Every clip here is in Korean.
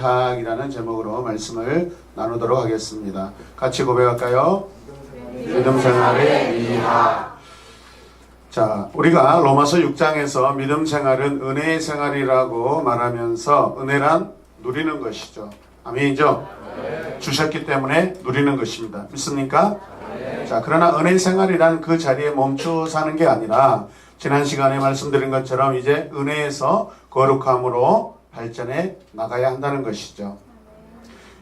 미학이라는 제목으로 말씀을 나누도록 하겠습니다. 같이 고백할까요? 믿음 생활의 미학. 자, 우리가 로마서 6장에서 믿음 생활은 은혜의 생활이라고 말하면서 은혜란 누리는 것이죠. 아멘이죠? 네. 주셨기 때문에 누리는 것입니다. 믿습니까? 네. 자, 그러나 은혜 생활이란 그 자리에 멈추어 사는 게 아니라 지난 시간에 말씀드린 것처럼 이제 은혜에서 거룩함으로 발전해 나가야 한다는 것이죠.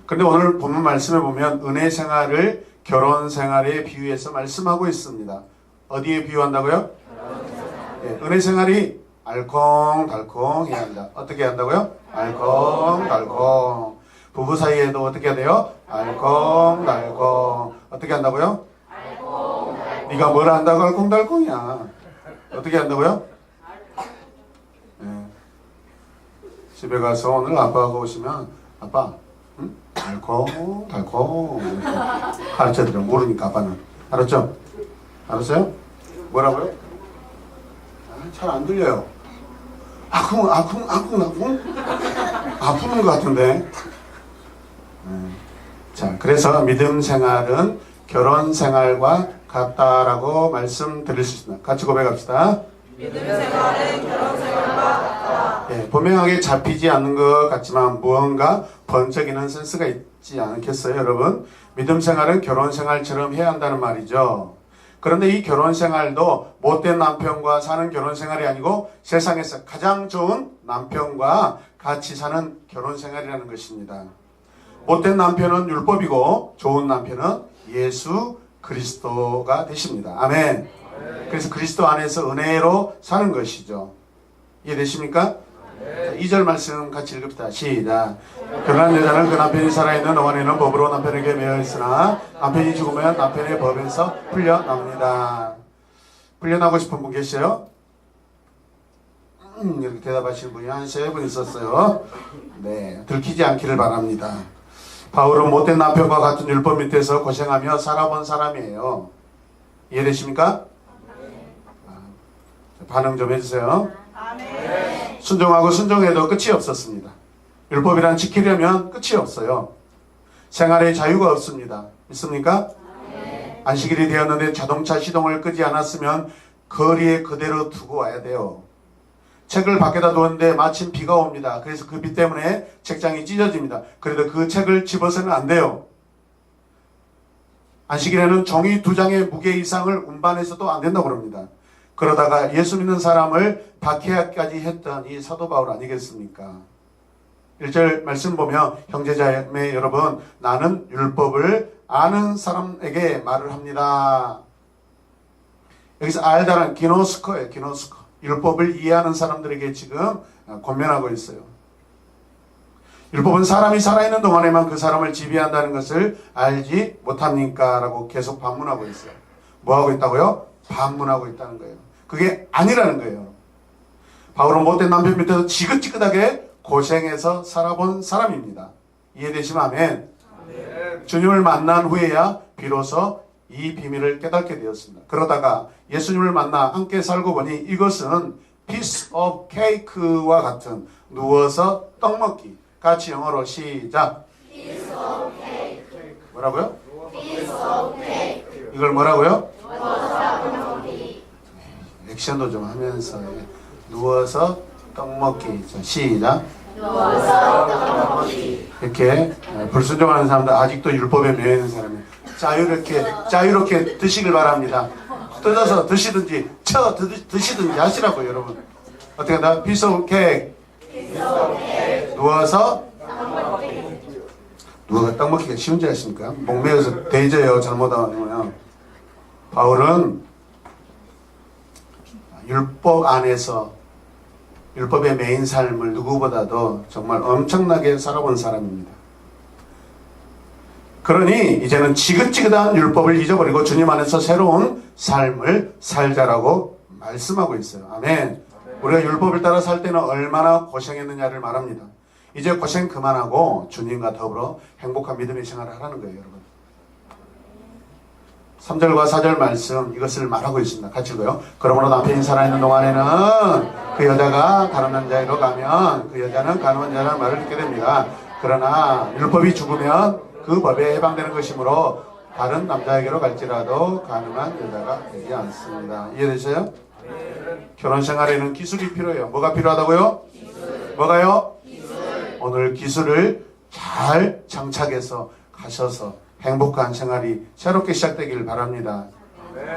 그런데 오늘 본문 말씀에 보면 은혜 생활을 결혼 생활에 비유해서 말씀하고 있습니다. 어디에 비유한다고요? 네, 은혜 생활이 알콩달콩 해야 한다. 어떻게 한다고요? 알콩달콩. 부부 사이에도 어떻게 해야 돼요? 알콩달콩. 어떻게 한다고요? 알콩달콩. 네가 뭘 한다고 알콩달콩이야. 어떻게 한다고요? 네. 집에 가서 오늘 아빠하고 오시면 아빠 응? 달콩 가르쳐드려. 모르니까 아빠는. 알았죠? 알았어요? 뭐라고요? 잘 안 들려요. 아쿵 아프는 것 같은데. 자, 그래서 믿음 생활은 결혼 생활과 같다라고 말씀드릴 수 있습니다. 같이 고백합시다. 믿음 생활은 결혼 생활과 같다. 예, 분명하게 잡히지 않는 것 같지만 무언가 번쩍이는 센스가 있지 않겠어요, 여러분? 믿음 생활은 결혼 생활처럼 해야 한다는 말이죠. 그런데 이 결혼 생활도 못된 남편과 사는 결혼 생활이 아니고 세상에서 가장 좋은 남편과 같이 사는 결혼 생활이라는 것입니다. 못된 남편은 율법이고 좋은 남편은 예수 그리스도가 되십니다. 아멘. 그래서 그리스도 안에서 은혜로 사는 것이죠. 이해되십니까? 2절 말씀 같이 읽읍시다. 시작. 결혼한 여자는 그 남편이 살아있는 동안에는 법으로 남편에게 매여 있으나 남편이 죽으면 남편의 법에서 풀려납니다. 풀려나고 싶은 분 계세요? 이렇게 대답하시는 분이 한 3분 있었어요. 네, 들키지 않기를 바랍니다. 바울은 못된 남편과 같은 율법 밑에서 고생하며 살아본 사람이에요. 이해되십니까? 반응 좀 해주세요. 아멘. 순종하고 순종해도 끝이 없었습니다. 율법이란 지키려면 끝이 없어요. 생활에 자유가 없습니다. 믿습니까? 안식일이 되었는데 자동차 시동을 끄지 않았으면 거리에 그대로 두고 와야 돼요. 책을 밖에다 두었는데 마침 비가 옵니다. 그래서 그 비 때문에 책장이 찢어집니다. 그래도 그 책을 집어서는 안 돼요. 안식일에는 종이 2장의 무게 이상을 운반해서도 안 된다고 합니다. 그러다가 예수 믿는 사람을 박해하기까지 했던 이 사도 바울 아니겠습니까? 1절 말씀 보면 형제자매 여러분, 나는 율법을 아는 사람에게 말을 합니다. 여기서 알다는 기노스코예요. 기노스코. 율법을 이해하는 사람들에게 지금 권면하고 있어요. 율법은 사람이 살아있는 동안에만 그 사람을 지배한다는 것을 알지 못합니까? 라고 계속 반문하고 있어요. 뭐하고 있다고요? 반문하고 있다는 거예요. 그게 아니라는 거예요. 바울은 못된 남편 밑에서 지긋지긋하게 고생해서 살아본 사람입니다. 이해되시면 아멘. 주님을 만난 후에야 비로소 이 비밀을 깨닫게 되었습니다. 그러다가 예수님을 만나 함께 살고 보니 이것은 piece of cake와 같은 누워서 떡 먹기. 같이 영어로 시작. piece of cake. 뭐라고요? piece of cake. 이걸 뭐라고요? 누워서 떡 먹기. 액션도 좀 하면서 누워서 떡 먹기. 시작. 누워서 떡 먹기. 이렇게 불순종하는 사람들, 아직도 율법에 매여 있는 사람이 자유롭게 드시길 바랍니다. 뜯어서 드시든지 드시든지 하시라고요, 여러분. 어떻게 한다? piece of cake. 누워서 누가 떡 먹기가 쉬운 줄 아십니까? 목매어서 대져요. 잘못하면. 바울은 율법 안에서 율법의 메인 삶을 누구보다도 정말 엄청나게 살아본 사람입니다. 그러니 이제는 지긋지긋한 율법을 잊어버리고 주님 안에서 새로운 삶을 살자라고 말씀하고 있어요. 아멘. 우리가 율법을 따라 살 때는 얼마나 고생했느냐를 말합니다. 이제 고생 그만하고 주님과 더불어 행복한 믿음의 생활을 하라는 거예요, 여러분. 3절과 4절 말씀 이것을 말하고 있습니다. 같이 읽어요. 그러므로 남편이 살아있는 동안에는 그 여자가 가늠한 자로 가면 그 여자는 가늠한 자라는 말을 듣게 됩니다. 그러나 율법이 죽으면 그 법에 해방되는 것이므로 다른 남자에게로 갈지라도 가능한 여자가 되지 않습니다. 이해되세요? 결혼 생활에는 기술이 필요해요. 뭐가 필요하다고요? 뭐가요? 오늘 기술을 잘 장착해서 가셔서 행복한 생활이 새롭게 시작되길 바랍니다.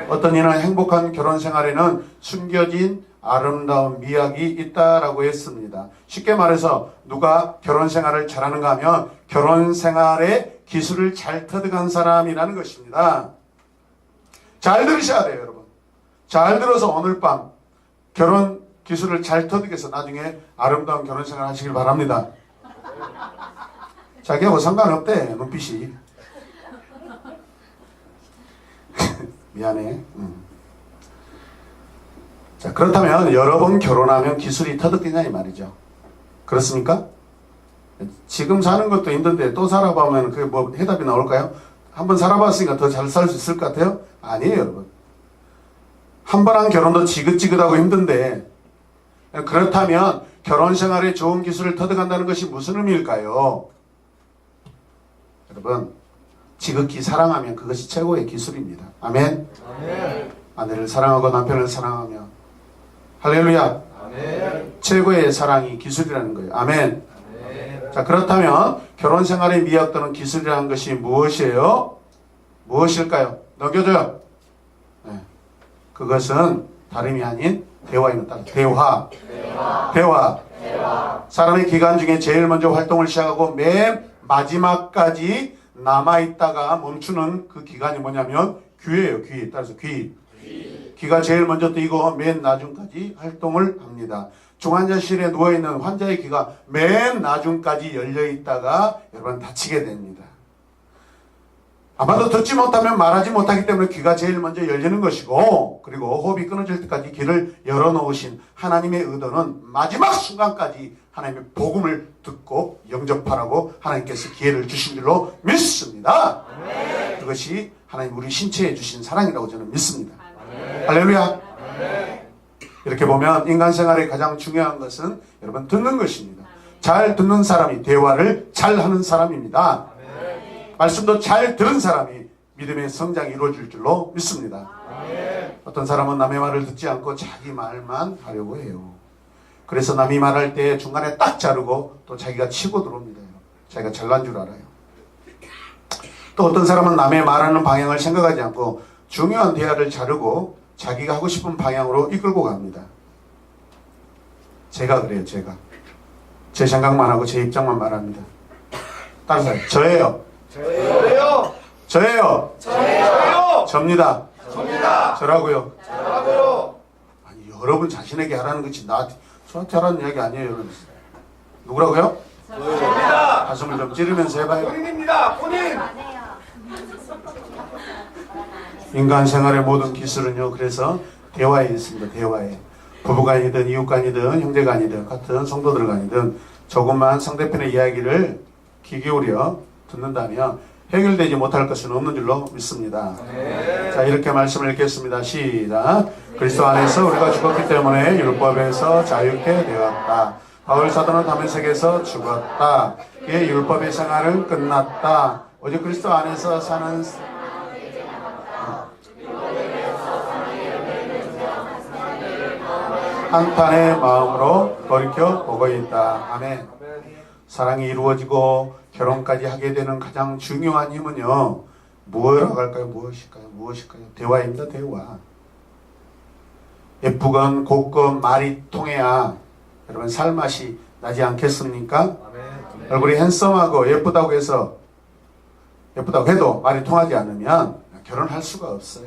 어떤 이는 행복한 결혼 생활에는 숨겨진 아름다운 미학이 있다라고 했습니다. 쉽게 말해서 누가 결혼 생활을 잘하는가 하면 결혼 생활에 기술을 잘 터득한 사람이라는 것입니다. 잘 들으셔야 돼요, 여러분. 잘 들어서 오늘 밤 결혼 기술을 잘 터득해서 나중에 아름다운 결혼 생활 하시길 바랍니다. 자기하고 상관없대, 눈빛이. 미안해. 자, 그렇다면 여러 번 결혼하면 기술이 터득되냐 이 말이죠. 그렇습니까? 지금 사는 것도 힘든데 또 살아보면 그게 뭐 해답이 나올까요? 한번 살아봤으니까 더 잘 살 수 있을 것 같아요? 아니에요, 여러분. 한 번 한 결혼도 지긋지긋하고 힘든데, 그렇다면 결혼 생활에 좋은 기술을 터득한다는 것이 무슨 의미일까요? 여러분, 지극히 사랑하면 그것이 최고의 기술입니다. 아멘. 아멘. 아내를 사랑하고 남편을 사랑하며, 할렐루야. 아멘. 최고의 사랑이 기술이라는 거예요. 아멘. 아멘. 자, 그렇다면 결혼 생활의 미학 또는 기술이라는 것이 무엇이에요? 무엇일까요? 넘겨줘요. 네. 그것은 다름이 아닌 대화입니다. 대화. 사람의 기간 중에 제일 먼저 활동을 시작하고 맨 마지막까지 남아있다가 멈추는 그 기간이 뭐냐면 귀예요. 귀. 따라서 귀. 귀가 제일 먼저 뜨이고 맨 나중까지 활동을 합니다. 중환자실에 누워있는 환자의 귀가 맨 나중까지 열려있다가 여러분 다치게 됩니다. 아마도 듣지 못하면 말하지 못하기 때문에 귀가 제일 먼저 열리는 것이고, 그리고 호흡이 끊어질 때까지 귀를 열어놓으신 하나님의 의도는 마지막 순간까지 하나님의 복음을 듣고 영접하라고 하나님께서 기회를 주신 줄로 믿습니다. 아멘. 그것이 하나님 우리 신체에 주신 사랑이라고 저는 믿습니다. 아멘. 할렐루야. 아멘. 이렇게 보면 인간 생활의 가장 중요한 것은 여러분 듣는 것입니다. 잘 듣는 사람이 대화를 잘 하는 사람입니다. 말씀도 잘 들은 사람이 믿음의 성장이 이루어질 줄로 믿습니다. 아멘. 어떤 사람은 남의 말을 듣지 않고 자기 말만 하려고 해요. 그래서 남이 말할 때 중간에 딱 자르고 또 자기가 치고 들어옵니다. 자기가 잘난 줄 알아요. 또 어떤 사람은 남의 말하는 방향을 생각하지 않고 중요한 대화를 자르고 자기가 하고 싶은 방향으로 이끌고 갑니다. 제가 그래요. 제가 제 생각만 하고 제 입장만 말합니다. 따라서 저예요. 저예요. 저예요. 저예요. 접니다. 접니다. 저라고요. 저라고요. 아니, 여러분 자신에게 하라는 것이 저한테 하라는 이야기 아니에요. 여러분. 누구라고요? 저입니다. 가슴을 좀 찌르면서 해봐요. 본인입니다. 본인. 인간 생활의 모든 기술은요, 그래서 대화에 있습니다. 대화에. 부부간이든 이웃간이든 형제간이든 같은 성도들간이든 조금만 상대편의 이야기를 귀 기울여 듣는다면 해결되지 못할 것은 없는 줄로 믿습니다. 네. 자, 이렇게 말씀을 읽겠습니다. 시작. 그리스도 안에서 우리가 죽었기 때문에 율법에서 자유케 되었다. 바울 사도는 다메섹에서 죽었다. 그의 율법의 생활은 끝났다. 오직 그리스도 안에서 사는 한탄의 마음으로 돌이켜 보고 있다. 아멘. 사랑이 이루어지고 결혼까지 하게 되는 가장 중요한 힘은요, 뭐라고 할까요? 무엇일까요? 대화입니다. 대화. 예쁘건 곱건 말이 통해야 여러분 살맛이 나지 않겠습니까? 아멘. 얼굴이 핸섬하고 예쁘다고 해도 말이 통하지 않으면 결혼할 수가 없어요.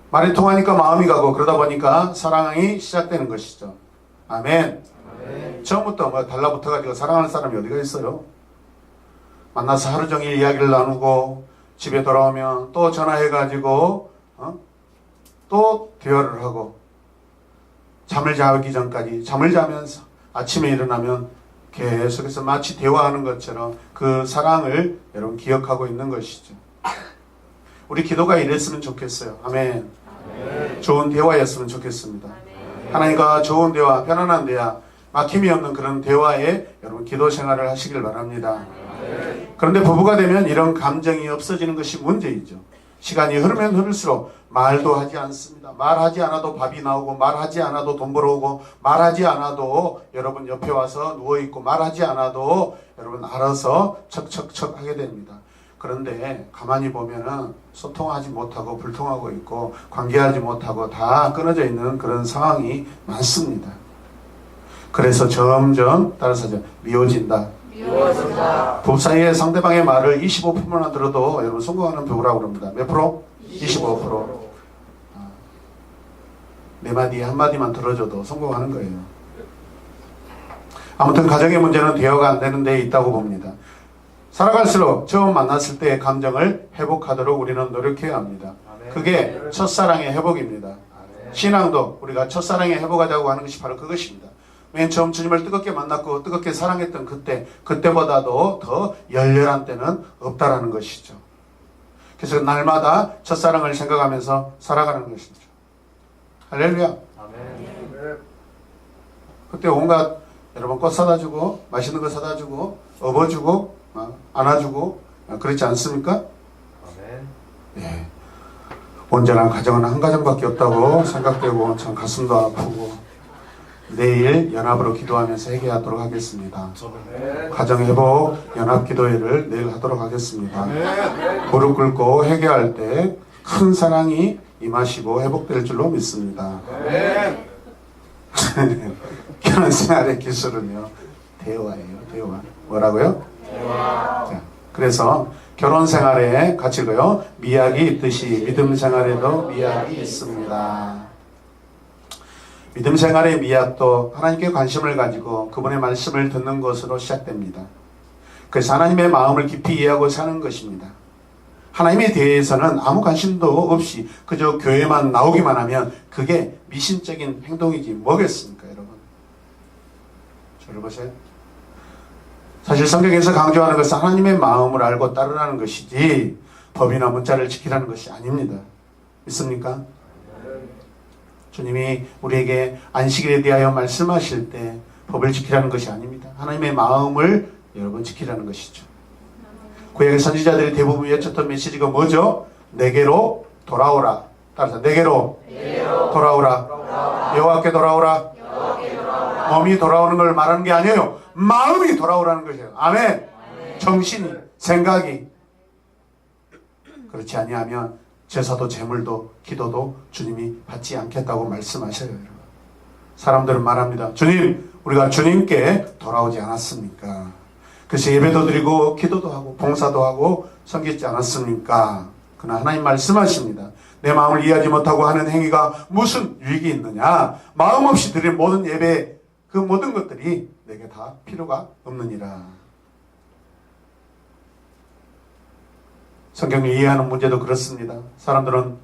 말이 통하니까 마음이 가고 그러다 보니까 사랑이 시작되는 것이죠. 아멘. 아멘. 처음부터 뭐 달라붙어가지고 사랑하는 사람이 어디가 있어요? 만나서 하루 종일 이야기를 나누고 집에 돌아오면 또 전화해가지고 또 대화를 하고 잠을 자기 전까지 잠을 자면서 아침에 일어나면 계속해서 마치 대화하는 것처럼 그 사랑을 여러분 기억하고 있는 것이죠. 우리 기도가 이랬으면 좋겠어요. 아멘. 아멘. 좋은 대화였으면 좋겠습니다. 하나님과 좋은 대화, 편안한 대화, 막힘이 없는 그런 대화에 여러분 기도 생활을 하시길 바랍니다. 그런데 부부가 되면 이런 감정이 없어지는 것이 문제이죠. 시간이 흐르면 흐를수록 말도 하지 않습니다. 말하지 않아도 밥이 나오고, 말하지 않아도 돈 벌어오고, 말하지 않아도 여러분 옆에 와서 누워있고, 말하지 않아도 여러분 알아서 척척척 하게 됩니다. 그런데 가만히 보면은 소통하지 못하고 불통하고 있고 관계하지 못하고 다 끊어져 있는 그런 상황이 많습니다. 그래서 점점 따라서 미워진다. 부부 사이에 상대방의 말을 25%만 들어도 여러분 성공하는 부부라고 그럽니다. 몇 프로? 25%. 네 마디 한마디만 들어줘도 성공하는 거예요. 아무튼 가정의 문제는 대화가 안 되는 데 있다고 봅니다. 살아갈수록 처음 만났을 때의 감정을 회복하도록 우리는 노력해야 합니다. 그게 첫사랑의 회복입니다. 신앙도 우리가 첫사랑의 회복하자고 하는 것이 바로 그것입니다. 맨 처음 주님을 뜨겁게 만났고 뜨겁게 사랑했던 그때보다도 더 열렬한 때는 없다라는 것이죠. 그래서 날마다 첫사랑을 생각하면서 살아가는 것이죠. 할렐루야. 그때 온갖 여러분 꽃 사다 주고 맛있는 거 사다 주고 업어주고 안아주고 그렇지 않습니까? 예. 온전한 가정은 한 가정밖에 없다고 생각되고 참 가슴도 아프고 내일 연합으로 기도하면서 회개하도록 하겠습니다. 가정회복 연합기도회를 내일 하도록 하겠습니다. 무릎 꿇고 회개할 때 큰 사랑이 임하시고 회복될 줄로 믿습니다. 결혼생활의 기술은요 대화예요. 대화. 뭐라고요? 자, 그래서 결혼생활에 같이 읽어요. 미학이 있듯이 믿음생활에도 미학이 있습니다. 믿음생활의 미학도 하나님께 관심을 가지고 그분의 말씀을 듣는 것으로 시작됩니다. 그래서 하나님의 마음을 깊이 이해하고 사는 것입니다. 하나님에 대해서는 아무 관심도 없이 그저 교회만 나오기만 하면 그게 미신적인 행동이지 뭐겠습니까, 여러분? 저를 보세요. 사실 성경에서 강조하는 것은 하나님의 마음을 알고 따르라는 것이지 법이나 문자를 지키라는 것이 아닙니다. 믿습니까? 주님이 우리에게 안식일에 대하여 말씀하실 때 법을 지키라는 것이 아닙니다. 하나님의 마음을 여러분 지키라는 것이죠. 구약의 선지자들이 대부분 외쳤던 메시지가 뭐죠? 내게로 돌아오라. 따라서 내게로 돌아오라. 여호와께 돌아오라. 몸이 돌아오는 걸 말하는 게 아니에요. 마음이 돌아오라는 것이에요. 아멘. 정신이, 생각이. 그렇지 아니하면 제사도 제물도 기도도 주님이 받지 않겠다고 말씀하셔요. 여러분. 사람들은 말합니다. 주님, 우리가 주님께 돌아오지 않았습니까? 그래서 예배도 드리고 기도도 하고 봉사도 하고 섬기지 않았습니까? 그러나 하나님 말씀하십니다. 내 마음을 이해하지 못하고 하는 행위가 무슨 유익이 있느냐? 마음 없이 드린 모든 예배 그 모든 것들이 내게 다 필요가 없느니라. 성경을 이해하는 문제도 그렇습니다. 사람들은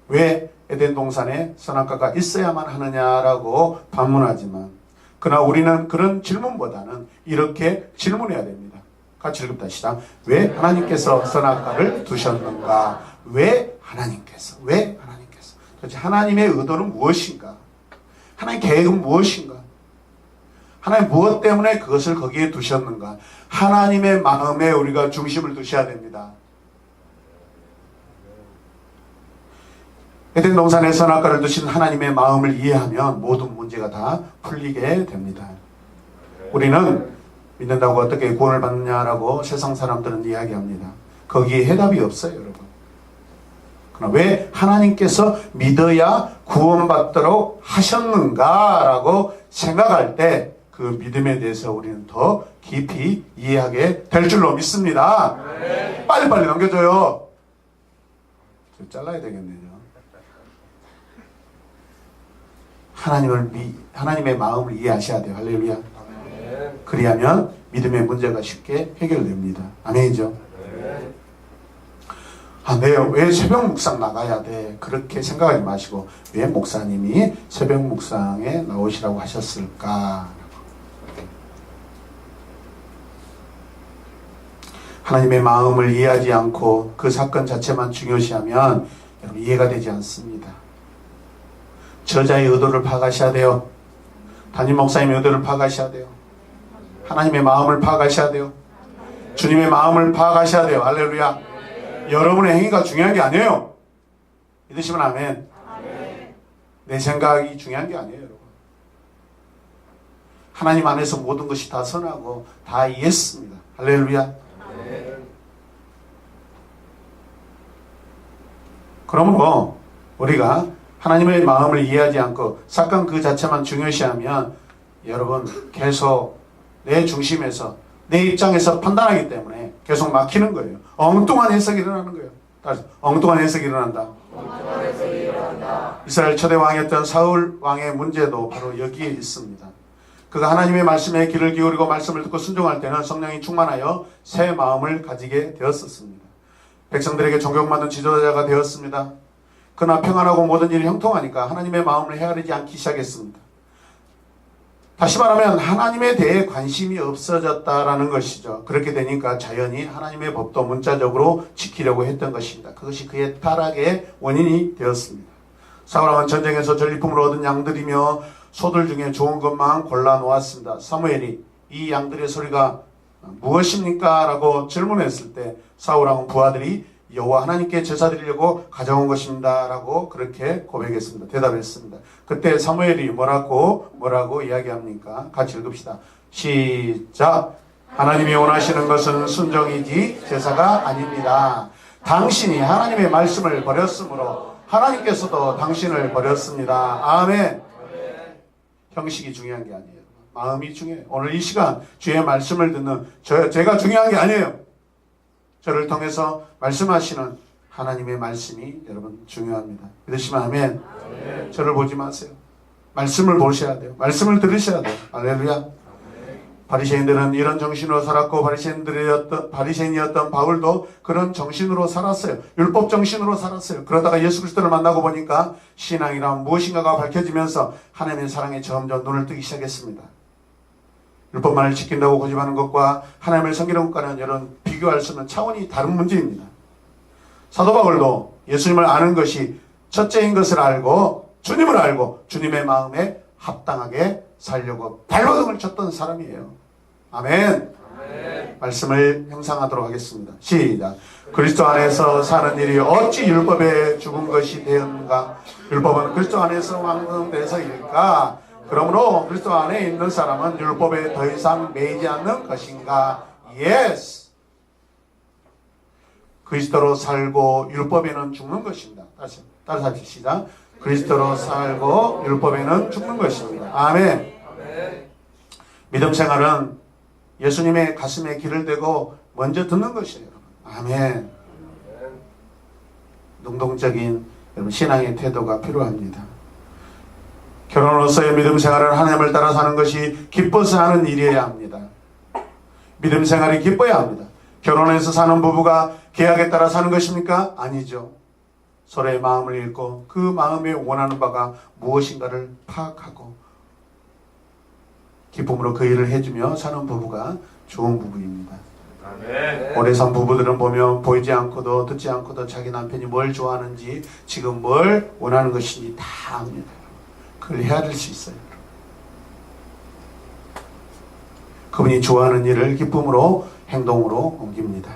왜 에덴 동산에 선악과가 있어야만 하느냐라고 반문하지만 그러나 우리는 그런 질문보다는 이렇게 질문해야 됩니다. 같이 읽읍시다. 왜 하나님께서 선악과를 두셨는가? 왜 하나님께서? 도대체 하나님의 의도는 무엇인가? 하나님의 계획은 무엇인가? 하나님 무엇 때문에 그것을 거기에 두셨는가? 하나님의 마음에 우리가 중심을 두셔야 됩니다. 에덴 동산에 선악과를 두신 하나님의 마음을 이해하면 모든 문제가 다 풀리게 됩니다. 우리는 믿는다고 어떻게 구원을 받느냐라고 세상 사람들은 이야기합니다. 거기에 해답이 없어요, 여러분. 그러나 왜 하나님께서 믿어야 구원받도록 하셨는가라고 생각할 때 그 믿음에 대해서 우리는 더 깊이 이해하게 될 줄로 믿습니다. 빨리빨리 넘겨줘요. 좀 잘라야 되겠네요. 하나님의 마음을 이해하셔야 돼요. 할렐루야. 그리하면 믿음의 문제가 쉽게 해결됩니다. 아멘이죠. 왜 새벽 묵상 나가야 돼? 그렇게 생각하지 마시고 왜 목사님이 새벽 묵상에 나오시라고 하셨을까? 하나님의 마음을 이해하지 않고 그 사건 자체만 중요시하면 여러분 이해가 되지 않습니다. 저자의 의도를 파악하셔야 돼요. 담임 목사님의 의도를 파악하셔야 돼요. 하나님의 마음을 파악하셔야 돼요. 주님의 마음을 파악하셔야 돼요. 할렐루야. 여러분의 행위가 중요한 게 아니에요. 믿으시면 아멘. 내 생각이 중요한 게 아니에요, 여러분. 하나님 안에서 모든 것이 다 선하고 다 이해했습니다. 할렐루야. 그러므로 우리가 하나님의 마음을 이해하지 않고 사건 그 자체만 중요시하면 여러분 계속 내 중심에서 내 입장에서 판단하기 때문에 계속 막히는 거예요. 엉뚱한 해석이 일어나는 거예요. 엉뚱한 해석이 일어난다. 이스라엘 초대 왕이었던 사울 왕의 문제도 바로 여기에 있습니다. 그가 하나님의 말씀에 귀를 기울이고 말씀을 듣고 순종할 때는 성령이 충만하여 새 마음을 가지게 되었었습니다. 백성들에게 존경받는 지도자가 되었습니다. 그러나 평안하고 모든 일이 형통하니까 하나님의 마음을 헤아리지 않기 시작했습니다. 다시 말하면 하나님에 대해 관심이 없어졌다라는 것이죠. 그렇게 되니까 자연히 하나님의 법도 문자적으로 지키려고 했던 것입니다. 그것이 그의 타락의 원인이 되었습니다. 사울왕은 전쟁에서 전리품으로 얻은 양들이며 소들 중에 좋은 것만 골라 놓았습니다. 사무엘이 이 양들의 소리가 무엇입니까? 라고 질문했을 때 사울왕은 부하들이 여호와 하나님께 제사 드리려고 가져온 것입니다 라고 그렇게 고백했습니다. 대답했습니다. 그때 사무엘이 뭐라고 이야기합니까? 같이 읽읍시다. 시작. 하나님이 원하시는 것은 순종이지 제사가 아닙니다. 당신이 하나님의 말씀을 버렸으므로 하나님께서도 당신을 버렸습니다. 아멘. 형식이 중요한 게 아니에요. 마음이 중요해요. 오늘 이 시간 주의 말씀을 듣는 제가 중요한 게 아니에요. 저를 통해서 말씀하시는 하나님의 말씀이 여러분 중요합니다. 믿으시면 아멘. 저를 보지 마세요. 말씀을 보셔야 돼요. 말씀을 들으셔야 돼요. 할렐루야. 바리새인들은 이런 정신으로 살았고 바리새인이었던 바울도 그런 정신으로 살았어요. 율법 정신으로 살았어요. 그러다가 예수 그리스도를 만나고 보니까 신앙이란 무엇인가가 밝혀지면서 하나님의 사랑에 점점 눈을 뜨기 시작했습니다. 율법만을 지킨다고 고집하는 것과 하나님을 섬기는 것과는 여러분 비교할 수 없는 차원이 다른 문제입니다. 사도 바울도 예수님을 아는 것이 첫째인 것을 알고 주님을 알고 주님의 마음에 합당하게 살려고 발버둥을 쳤던 사람이에요. 아멘. 말씀을 형상하도록 하겠습니다. 시작. 그리스도 안에서 사는 일이 어찌 율법에 죽은 것이 되었는가? 율법은 그리스도 안에서 완성돼서일까? 그러므로 그리스도 안에 있는 사람은 율법에 더 이상 매이지 않는 것인가? 예스. 그리스도로 살고 율법에는 죽는 것입니다. 따라서 합시다. 그리스도로 살고 율법에는 죽는 것입니다. 아멘. 믿음 생활은 예수님의 가슴에 귀를 대고 먼저 듣는 것이에요. 아멘. 능동적인 여러분 신앙의 태도가 필요합니다. 결혼으로서의 믿음 생활은 하나님을 따라 사는 것이 기뻐서 하는 일이어야 합니다. 믿음 생활이 기뻐야 합니다. 결혼해서 사는 부부가 계약에 따라 사는 것입니까? 아니죠. 서로의 마음을 읽고 그 마음에 원하는 바가 무엇인가를 파악하고 기쁨으로 그 일을 해주며 사는 부부가 좋은 부부입니다. 아멘. 오래 산 부부들은 보면 보이지 않고도 듣지 않고도 자기 남편이 뭘 좋아하는지 지금 뭘 원하는 것인지 다 압니다. 그걸 헤아릴 수 있어요. 그분이 좋아하는 일을 기쁨으로 행동으로 옮깁니다.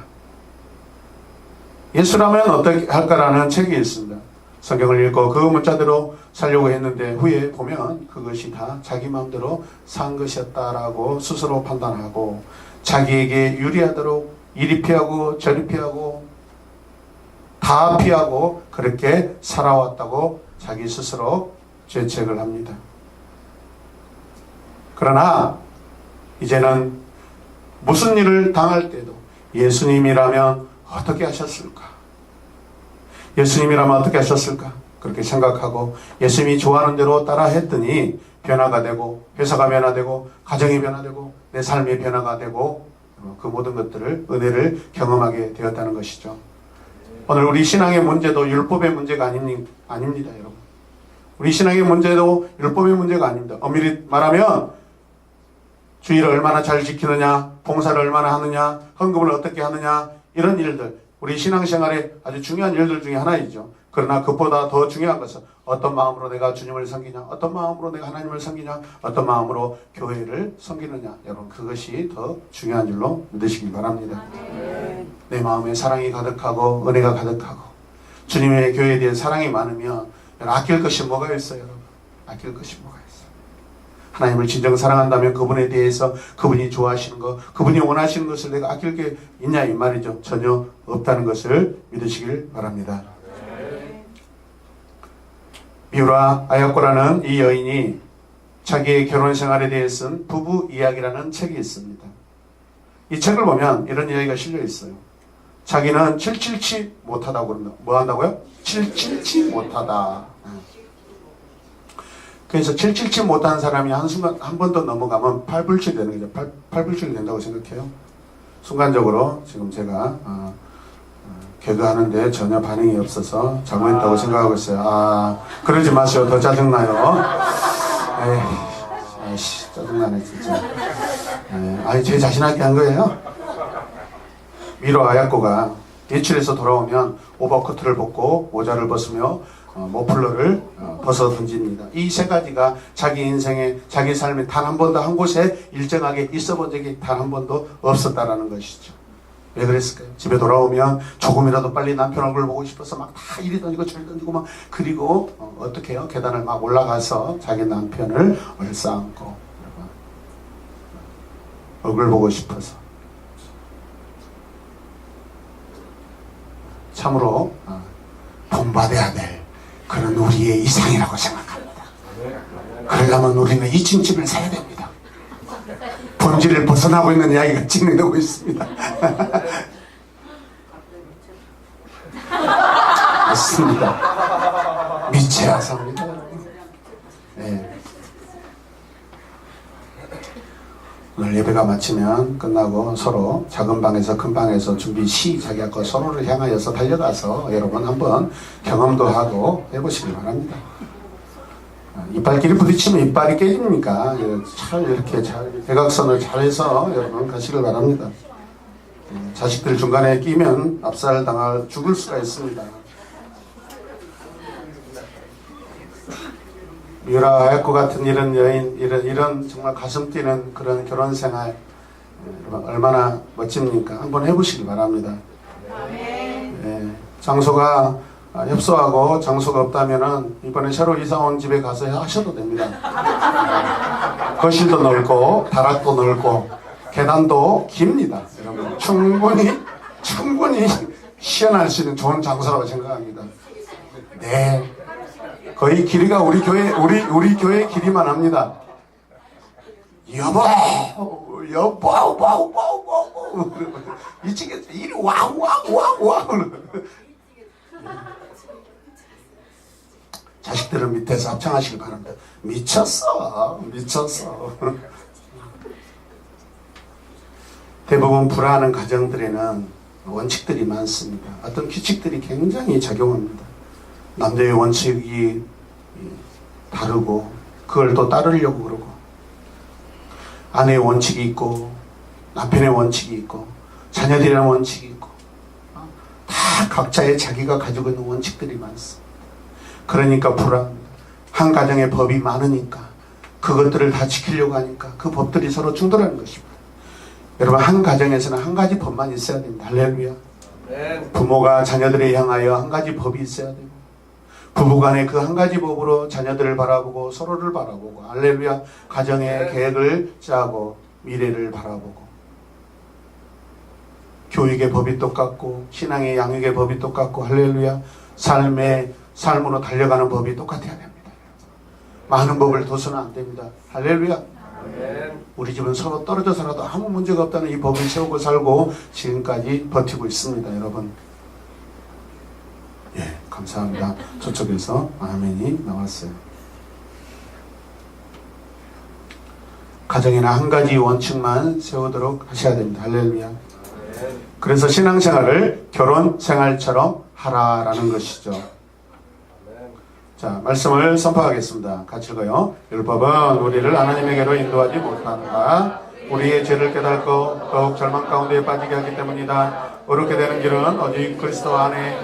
예수라면 어떻게 할까라는 책이 있습니다. 성경을 읽고 그 문자대로 살려고 했는데 후에 보면 그것이 다 자기 마음대로 산 것이었다라고 스스로 판단하고 자기에게 유리하도록 이리 피하고 저리 피하고 다 피하고 그렇게 살아왔다고 자기 스스로 죄책을 합니다. 그러나 이제는 무슨 일을 당할 때도 예수님이라면 어떻게 하셨을까? 예수님이라면 어떻게 하셨을까? 그렇게 생각하고 예수님이 좋아하는 대로 따라 했더니 변화가 되고 회사가 변화되고 가정이 변화되고 내 삶의 변화가 되고 그 모든 것들을 은혜를 경험하게 되었다는 것이죠. 오늘 우리 신앙의 문제도 율법의 문제가 아닙니다, 여러분. 우리 신앙의 문제도 율법의 문제가 아닙니다. 엄밀히 말하면 주의를 얼마나 잘 지키느냐, 봉사를 얼마나 하느냐, 헌금을 어떻게 하느냐 이런 일들 우리 신앙생활의 아주 중요한 일들 중에 하나이죠. 그러나 그보다 더 중요한 것은 어떤 마음으로 내가 주님을 섬기냐, 어떤 마음으로 내가 하나님을 섬기냐, 어떤 마음으로 교회를 섬기느냐. 여러분, 그것이 더 중요한 줄로 믿으시기 바랍니다. 내 마음에 사랑이 가득하고 은혜가 가득하고 주님의 교회에 대해 사랑이 많으면 아낄 것이 뭐가 있어요, 여러분? 아낄 것이 뭐가 있어요? 하나님을 진정 사랑한다면 그분에 대해서 그분이 좋아하시는 것, 그분이 원하시는 것을 내가 아낄 게 있냐 이 말이죠. 전혀 없다는 것을 믿으시길 바랍니다. 미우라 아야코라는 이 여인이 자기의 결혼 생활에 대해 쓴 부부 이야기라는 책이 있습니다. 이 책을 보면 이런 이야기가 실려 있어요. 자기는 777 못하다고 그런다. 뭐 한다고요? 777 못하다. 그래서 777 못하는 사람이 한순간 한 번 더 넘어가면 8불칠 되는 거죠. 8불칠 된다고 생각해요. 순간적으로 지금 제가 개그하는데 전혀 반응이 없어서 잘못했다고 생각하고 있어요. 그러지 마세요. 더 짜증나요. 에이씨, 짜증나네 진짜. 제 자신한테 한 거예요. 미로 아야코가 예출에서 돌아오면 오버코트를 벗고 모자를 벗으며 머플러를 벗어 던집니다. 이 세 가지가 자기 인생에, 자기 삶에 단 한 번도 한 곳에 일정하게 있어 본 적이 단 한 번도 없었다라는 것이죠. 왜 그랬을까요? 집에 돌아오면 조금이라도 빨리 남편 얼굴 보고 싶어서 막 다 이리 던지고 저리 던지고 막, 그리고 어떻게 해요? 계단을 막 올라가서 자기 남편을 얼싸안고 얼굴 보고 싶어서. 참으로 본받아야 될 그런 우리의 이상이라고 생각합니다. 그러려면 우리는 2층 집을 사야 됩니다. 본질을 벗어나고 있는 이야기가 진행되고 있습니다. 맞습니다. 미쳐야 삽니다. 네. 오늘 예배가 마치면 끝나고 서로 작은 방에서 큰 방에서 준비 시작하고 서로를 향하여서 달려가서 여러분 한번 경험도 하고 해보시길 바랍니다. 이빨끼리 부딪히면 이빨이 깨집니까? 잘 이렇게 잘 대각선을 잘해서 여러분 가시길 바랍니다. 자식들 중간에 끼면 압살 당할 죽을 수가 있습니다. 미우라 아야코 같은 이런 여인, 이런 정말 가슴 뛰는 그런 결혼 생활 얼마나 멋집니까? 한번 해보시기 바랍니다. 네, 장소가 협소하고 장소가 없다면은 이번에 새로 이사 온 집에 가서 하셔도 됩니다. 거실도 넓고 다락도 넓고 계단도 깁니다. 여러분 충분히 시연할 수 있는 좋은 장소라고 생각합니다. 네. 거의 길이가 우리 교회 길이만 합니다. 여보, 이쪽에 이리 와. 자식들은 밑에서 합창하시길 바랍니다. 미쳤어. 대부분 불화하는 가정들에는 원칙들이 많습니다. 어떤 규칙들이 굉장히 작용합니다. 남자의 원칙이 다르고 그걸 또 따르려고 그러고, 아내의 원칙이 있고 남편의 원칙이 있고 자녀들의 원칙이 있고 다 각자의 자기가 가지고 있는 원칙들이 많습니다. 그러니까 불안합니다. 한 가정에 법이 많으니까 그것들을 다 지키려고 하니까 그 법들이 서로 충돌하는 것입니다. 여러분, 한 가정에서는 한 가지 법만 있어야 됩니다. 할렐루야. 부모가 자녀들에 향하여 한 가지 법이 있어야 되고, 부부간에 그 한 가지 법으로 자녀들을 바라보고 서로를 바라보고, 할렐루야, 가정의 계획을 짜고 미래를 바라보고, 교육의 법이 똑같고 신앙의 양육의 법이 똑같고, 할렐루야, 삶으로 달려가는 법이 똑같아야 됩니다. 많은 법을 둬서는 안 됩니다. 할렐루야. 우리 집은 서로 떨어져 살아도 아무 문제가 없다는 이 법을 세우고 살고 지금까지 버티고 있습니다. 여러분, 예, 감사합니다. 저쪽에서 아멘이 나왔어요. 가정에는 한 가지 원칙만 세우도록 하셔야 됩니다. 할렐루야. 그래서 신앙생활을 결혼생활처럼 하라라는 것이죠. 자, 말씀을 선포하겠습니다. 같이 읽어요. 율법은 우리를 하나님에게로 인도하지 못한다. 우리의 죄를 깨닫고 더욱 절망 가운데 빠지게 하기 때문이다. 어렵게 되는 길은 오직 그리스도 안에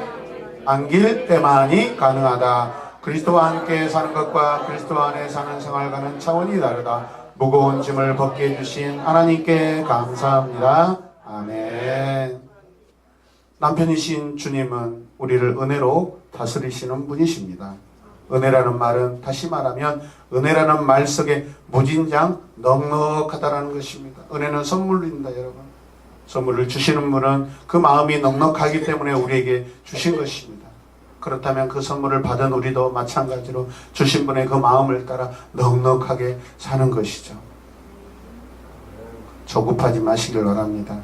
안길 때만이 가능하다. 그리스도와 함께 사는 것과 그리스도 안에 사는 생활과는 차원이 다르다. 무거운 짐을 벗게 해주신 하나님께 감사합니다. 아멘. 남편이신 주님은 우리를 은혜로 다스리시는 분이십니다. 은혜라는 말은 다시 말하면 은혜라는 말 속에 무진장 넉넉하다라는 것입니다. 은혜는 선물입니다, 여러분. 선물을 주시는 분은 그 마음이 넉넉하기 때문에 우리에게 주신 것입니다. 그렇다면 그 선물을 받은 우리도 마찬가지로 주신 분의 그 마음을 따라 넉넉하게 사는 것이죠. 조급하지 마시길 바랍니다.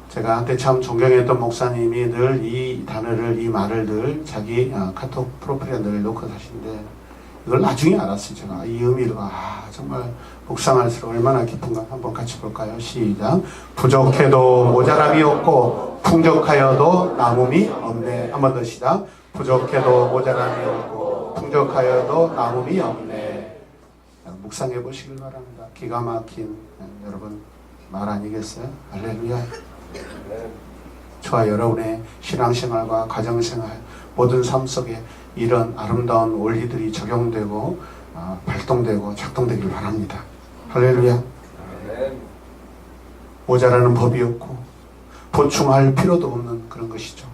제가 한때 참 존경했던 목사님이 늘 이 단어를, 이 말을 늘 자기 카톡 프로필에 늘 놓고 사시는데 이걸 나중에 알았어요. 제가 이 의미를 정말 묵상할수록 얼마나 깊은가 한번 같이 볼까요? 시작. 부족해도 모자람이 없고 풍족하여도 남음이 없네. 한 번 더 시작. 부족해도 모자람이 없고 풍족하여도 남음이 없네. 묵상해 보시길 바랍니다. 기가 막힌 여러분 말 아니겠어요? 할렐루야. 저와 여러분의 신앙생활과 가정생활 모든 삶 속에 이런 아름다운 원리들이 적용되고 발동되고 작동되길 바랍니다. 할렐루야. 모자라는 법이 없고 보충할 필요도 없는 그런 것이죠.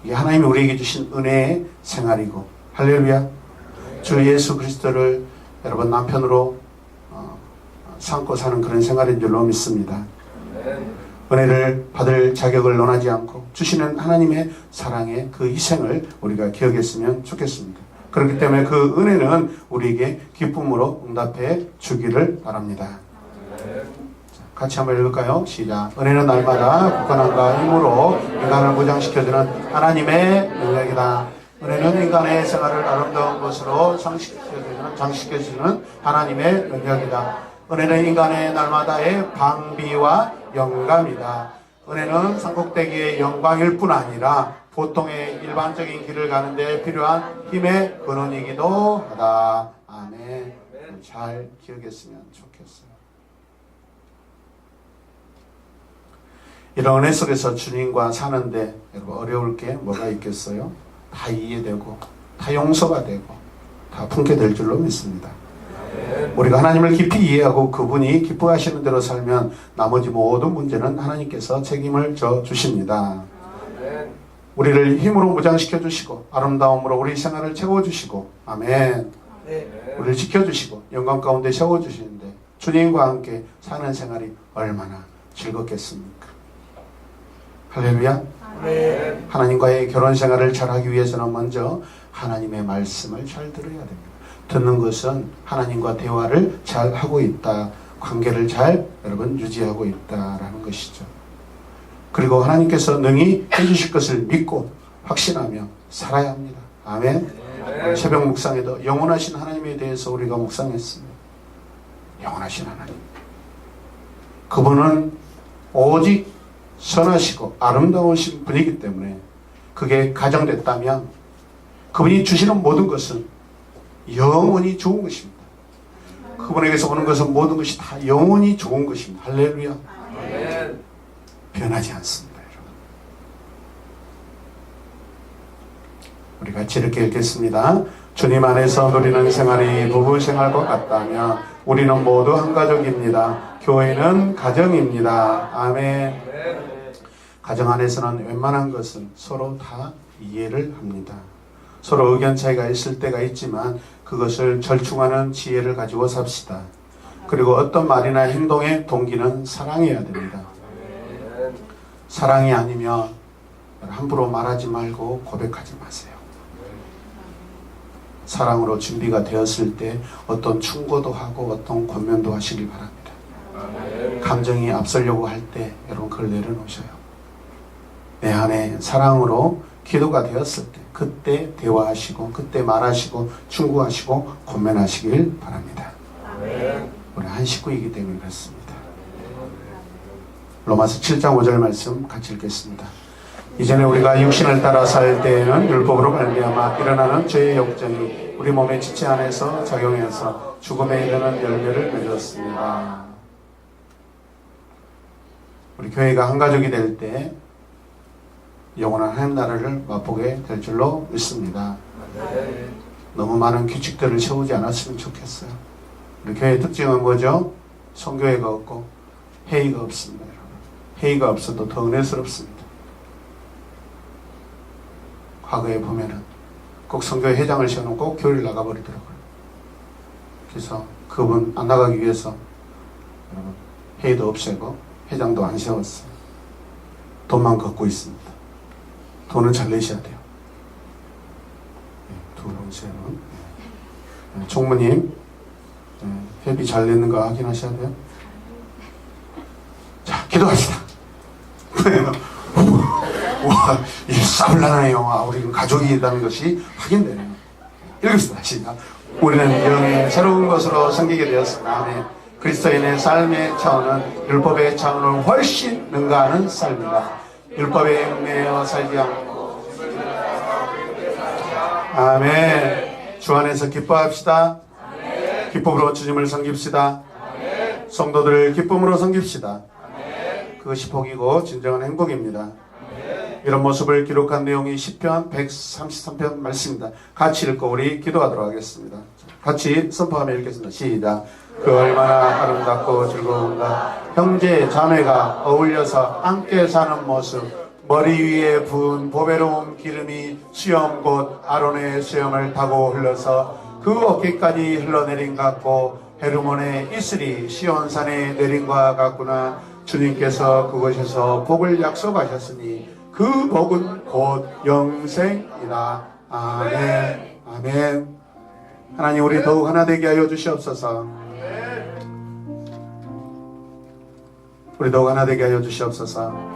이게 하나님이 우리에게 주신 은혜의 생활이고, 할렐루야. 주 예수 그리스도를 여러분 남편으로 삼고 사는 그런 생활인 줄로 믿습니다. 은혜를 받을 자격을 논하지 않고 주시는 하나님의 사랑의 그 희생을 우리가 기억했으면 좋겠습니다. 그렇기 때문에 그 은혜는 우리에게 기쁨으로 응답해 주기를 바랍니다. 같이 한번 읽을까요? 시작. 은혜는 날마다 굳건함과 힘으로 인간을 무장시켜주는 하나님의 능력이다. 은혜는 인간의 생활을 아름다운 것으로 장식해주는 하나님의 능력이다. 은혜는 인간의 날마다의 방비와 영감이다. 은혜는 산꼭대기의 영광일 뿐 아니라 보통의 일반적인 길을 가는데 필요한 힘의 근원이기도 하다. 아멘. 잘 기억했으면 좋겠어요. 이런 은혜 속에서 주님과 사는데 여러분 어려울 게 뭐가 있겠어요? 다 이해되고 다 용서가 되고 다 품게 될 줄로 믿습니다. 우리가 하나님을 깊이 이해하고 그분이 기뻐하시는 대로 살면 나머지 모든 문제는 하나님께서 책임을 져 주십니다. 우리를 힘으로 무장시켜 주시고 아름다움으로 우리 생활을 채워주시고, 아멘. 우리를 지켜주시고 영광 가운데 세워주시는데 주님과 함께 사는 생활이 얼마나 즐겁겠습니까? 할렐루야. 하나님과의 결혼 생활을 잘하기 위해서는 먼저 하나님의 말씀을 잘 들어야 됩니다. 듣는 것은 하나님과 대화를 잘 하고 있다, 관계를 잘 여러분 유지하고 있다라는 것이죠. 그리고 하나님께서 능히 해주실 것을 믿고 확신하며 살아야 합니다. 아멘. 새벽 묵상에도 영원하신 하나님에 대해서 우리가 묵상했습니다. 영원하신 하나님, 그분은 오직 선하시고 아름다우신 분이기 때문에 그게 가정됐다면 그분이 주시는 모든 것은 영원히 좋은 것입니다. 그분에게서 오는 것은 모든 것이 다 영원히 좋은 것입니다. 할렐루야. 변하지 않습니다, 여러분. 우리 같이 이렇게 읽겠습니다. 주님 안에서 누리는 생활이 부부 생활과 같다면 우리는 모두 한 가족입니다. 교회는 가정입니다. 아멘. 가정 안에서는 웬만한 것은 서로 다 이해를 합니다. 서로 의견 차이가 있을 때가 있지만 그것을 절충하는 지혜를 가지고 삽시다. 그리고 어떤 말이나 행동의 동기는 사랑해야 됩니다. 사랑이 아니면 함부로 말하지 말고 고백하지 마세요. 사랑으로 준비가 되었을 때 어떤 충고도 하고 어떤 권면도 하시길 바랍니다. 감정이 앞서려고 할 때 여러분 그걸 내려놓으셔요. 내 안에 사랑으로 기도가 되었을 때 그때 대화하시고 그때 말하시고 충고하시고 권면하시길 바랍니다. 우리 한 식구이기 때문에 그렇습니다. 로마서 7장 5절 말씀 같이 읽겠습니다. 이전에 우리가 육신을 따라 살 때에는 율법으로 말미암아 일어나는 죄의 욕정이 우리 몸의 지체 안에서 작용해서 죽음에 이르는 열매를 맺었습니다. 우리 교회가 한 가족이 될 때 영원한 하나님 나라를 맛보게 될 줄로 믿습니다. 너무 많은 규칙들을 세우지 않았으면 좋겠어요. 우리 교회의 특징은 뭐죠? 성교회가 없고 회의가 없습니다. 여러분. 회의가 없어도 더 은혜스럽습니다. 과거에 보면은 꼭 성교회 회장을 세워놓고 꼭 교회를 나가버리더라고요. 그래서 그분 안 나가기 위해서 여러분 회의도 없애고 회장도 안 세웠어요. 돈만 걷고 있습니다. 돈은 잘 내셔야 돼요. 두 분, 세 분. 총무님, 회비 잘 내는가 확인하셔야 돼요. 자, 기도합시다. 와, 이 싸울라나요. 우리 가족이라는 것이 확인되네요. 읽읍시다. 시작. 우리는 영의 새로운 것으로 섬기게 되었으나 아멘. 그리스도인의 삶의 차원은 율법의 차원을 훨씬 능가하는 삶이다. 율법에 얽매여 살지 않고 아멘. 주 안에서 기뻐합시다. 아멘. 기쁨으로 주님을 섬깁시다. 아멘. 성도들을 기쁨으로 섬깁시다. 아멘. 그것이 복이고 진정한 행복입니다. 아멘. 이런 모습을 기록한 내용이 시편 133편 말씀입니다. 같이 읽고 우리 기도하도록 하겠습니다. 같이 선포하며 읽겠습니다. 시작. 그 얼마나 아름답고 즐거운가. 형제 자매가 어울려서 함께 사는 모습. 머리 위에 부은 보배로운 기름이 수염 곧 아론의 수염을 타고 흘러서 그 어깨까지 흘러내린 것 같고 헤르몬의 이슬이 시온산에 내린 것 같구나. 주님께서 그곳에서 복을 약속하셨으니 그 복은 곧 영생이다. 아멘. 아멘. 하나님 우리 더욱 하나 되게 하여 주시옵소서. 우리 더욱 하나 되게 하여 주시옵소서.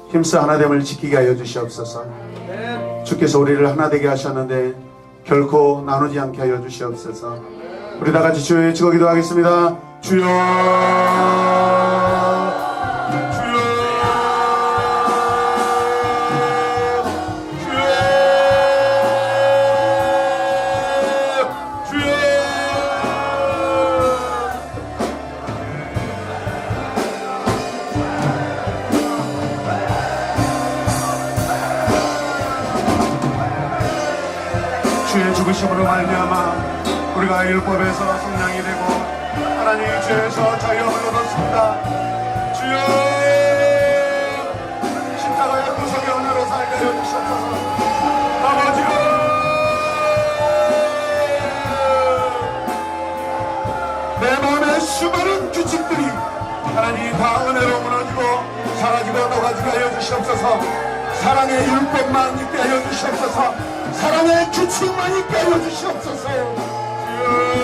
힘써 하나됨을 지키게 하여 주시옵소서. 주께서 우리를 하나 되게 하셨는데 결코 나누지 않게 하여 주시옵소서. 우리 다 같이 주여 외치고 기도하겠습니다. 주여, 주여, 주여, 주여. 주의 죽으심으로 말미암아 우리가 율법에서 성량이 되고 하나님의 죄에서 자유함을 얻었습니다. 주여, 십자가의 구속의 은혜로 살게 하여 주시옵소서. 아버지여, 내 마음의 수많은 규칙들이 하나님 다 은혜로 무너지고 사라지고 녹아지게 하여 주시옵소서. 사랑의 율법만 있게 하여 주시옵소서. 사랑의 규칙만 있게 하여 주시옵소서. 주여,